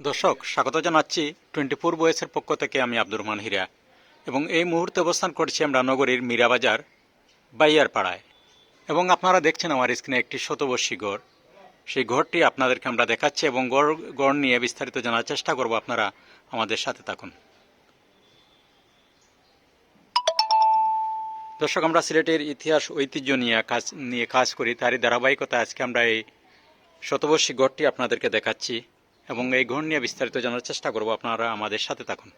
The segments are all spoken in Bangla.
দর্শক স্বাগত জানাচ্ছি 24 ভয়েসের পক্ষ থেকে। আমি আব্দুর রহমান হীরা এবং এই মুহূর্তে অবস্থান করছি আমরা নগরীর মীরাবাজার বাইয়ার পাড়ায়। এবং আপনারা দেখছেন আমার স্ক্রিনে একটি শতবর্ষী গড়। সেই ঘরটি আপনাদেরকে আমরা দেখাচ্ছি এবং গড় নিয়ে বিস্তারিত জানার চেষ্টা করব। আপনারা আমাদের সাথে থাকুন। দর্শক, আমরা সিলেটের ইতিহাস ঐতিহ্য নিয়ে কাজ করি, তারই ধারাবাহিকতা আজকে আমরা এই শতবর্ষী গড়টি আপনাদেরকে দেখাচ্ছি এবং এই ঘর নিয়ে বিস্তারিত জানার চেষ্টা করব। আপনারা আমাদের সাথে থাকুন।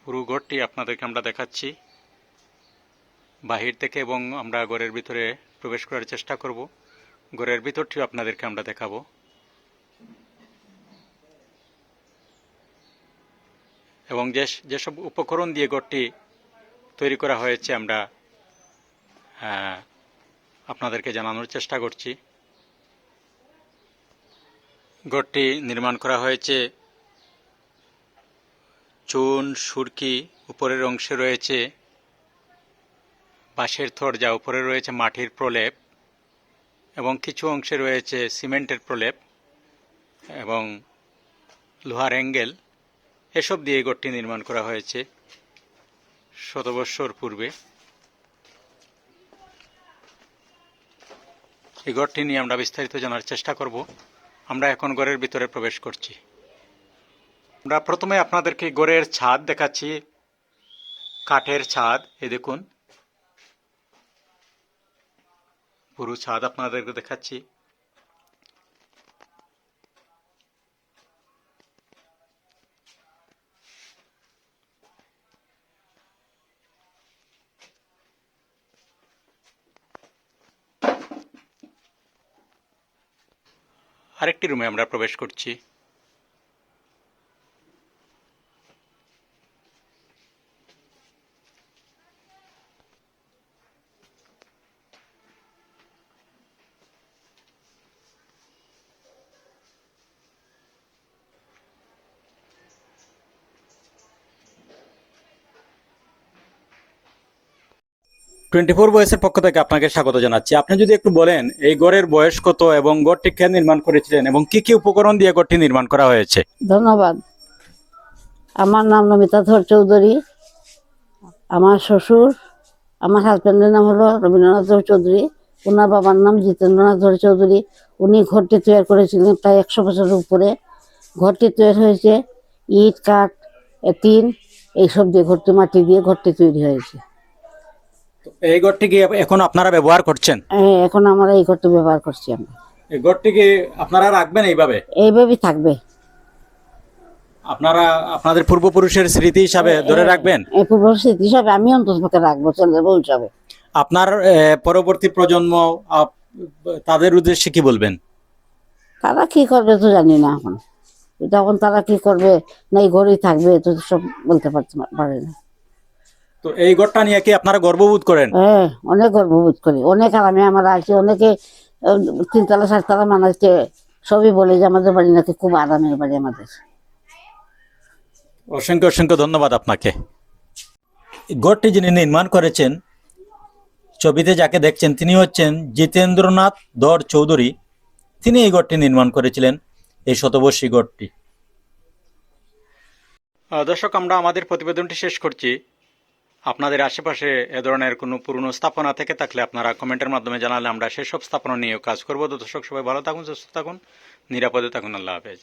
পুরো ঘরটি আপনাদেরকে আমরা দেখাচ্ছি বাহির থেকে এবং আমরা ঘরের ভিতরে প্রবেশ করার চেষ্টা করব। ঘরের ভিতরটিও আপনাদেরকে আমরা দেখাবো। এবং যেসব উপকরণ দিয়ে ঘরটি তৈরি করা হয়েছে আমরা আপনাদেরকে জানানোর চেষ্টা করছি। ঘরটি নির্মাণ করা হয়েছে চুন সুরকি, উপরের অংশে রয়েছে বাঁশের থর, যা উপরে রয়েছে মাটির প্রলেপ এবং কিছু অংশে রয়েছে সিমেন্টের প্রলেপ এবং লোহার অ্যাঙ্গেল। এসব দিয়ে ঘরটি নির্মাণ করা হয়েছে শতবর্ষর পূর্বে। এই ঘরটি নিয়ে আমরা বিস্তারিত জানার চেষ্টা করব। আমরা এখন ঘরের ভিতরে প্রবেশ করছি। আমরা প্রথমে আপনাদেরকে ঘরের ছাদ দেখাচ্ছি, কাঠের ছাদ। এই দেখুন, পুরো ছাদ আপনাদেরকে দেখাচ্ছি। আরেকটি রুমে আমরা প্রবেশ করছি। টোয়েন্টি ফোর ভয়েসের পক্ষ থেকে আপনাকে স্বাগত জানাচ্ছি। আপনি যদি একটু বলেন এই গড়ের বয়স কত এবং গড়টি কে নির্মাণ করেছিলেন এবং কি কি উপকরণ দিয়ে গড়টি নির্মাণ করা হয়েছে? ধন্যবাদ। আমার নাম নমিতা ধর চৌধুরী। আমার শ্বশুর, আমার হাজব্যান্ডের নাম হলো রবীন্দ্রনাথ ধর চৌধুরী। ওনার বাবার নাম জিতেন্দ্রনাথ ধর চৌধুরী। উনি ঘরটি তৈরি করেছিলেন প্রায় 100 বছরের উপরে। ঘরটি তৈরি হয়েছে ইট, কাঠ, টিন এইসব দিয়ে, ঘরটি মাটি দিয়ে ঘরটি তৈরি হয়েছে। এই ঘরটি কি এখন আপনারা ব্যবহার করছেন? এখন আমরা এই ঘরটি ব্যবহার করছি। আমরা এই ঘরটি কি আপনারা রাখবেন এইভাবে? এইভাবেই থাকবে। আপনারা আপনাদের পূর্বপুরুষের স্মৃতি হিসাবে ধরে রাখবেন? এই পূর্ব স্মৃতি হিসাবে আমি অন্তত রাখবো, ছেলের বউ হিসাবে। আপনার পরবর্তী প্রজন্ম তাদের উদ্দেশ্যে কি বলবেন? তারা কি করবে তো জানি না এখন। তখন তারা কি করবে না এই ঘরেই থাকবে তো সব বলতে পারে না। তো এই ঘরটা নিয়ে কি আপনারা গর্ববোধ করেন? হ্যাঁ, অনেক গর্ববোধ করি। অনেক আরামে আমরা আছি। অনেকে 3 তলা 4 তলা মানুষকে সবই বলে যে আমাদের বাড়ি নাকি খুব আরামের বাড়ি আমাদের। অসংখ্য অসংখ্য ধন্যবাদ আপনাকে। ঘরটি যিনি নির্মাণ করেছেন, ছবিতে যাকে দেখছেন, তিনি হচ্ছেন জিতেন্দ্রনাথ ধর চৌধুরী। তিনি এই ঘরটি নির্মাণ করেছিলেন, এই শতবর্ষী ঘরটি। দর্শক, আমরা আমাদের প্রতিবেদনটি শেষ করছি। আপনাদের আশেপাশে এ ধরনের কোনো পুরনো স্থাপনা থেকে থাকলে আপনারা কমেন্টের মাধ্যমে জানালে আমরা সেসব স্থাপনা নিয়েও কাজ করবো। দর্শক, সবাই ভালো থাকুন, সুস্থ থাকুন, নিরাপদে থাকুন। আল্লাহ হাফেজ।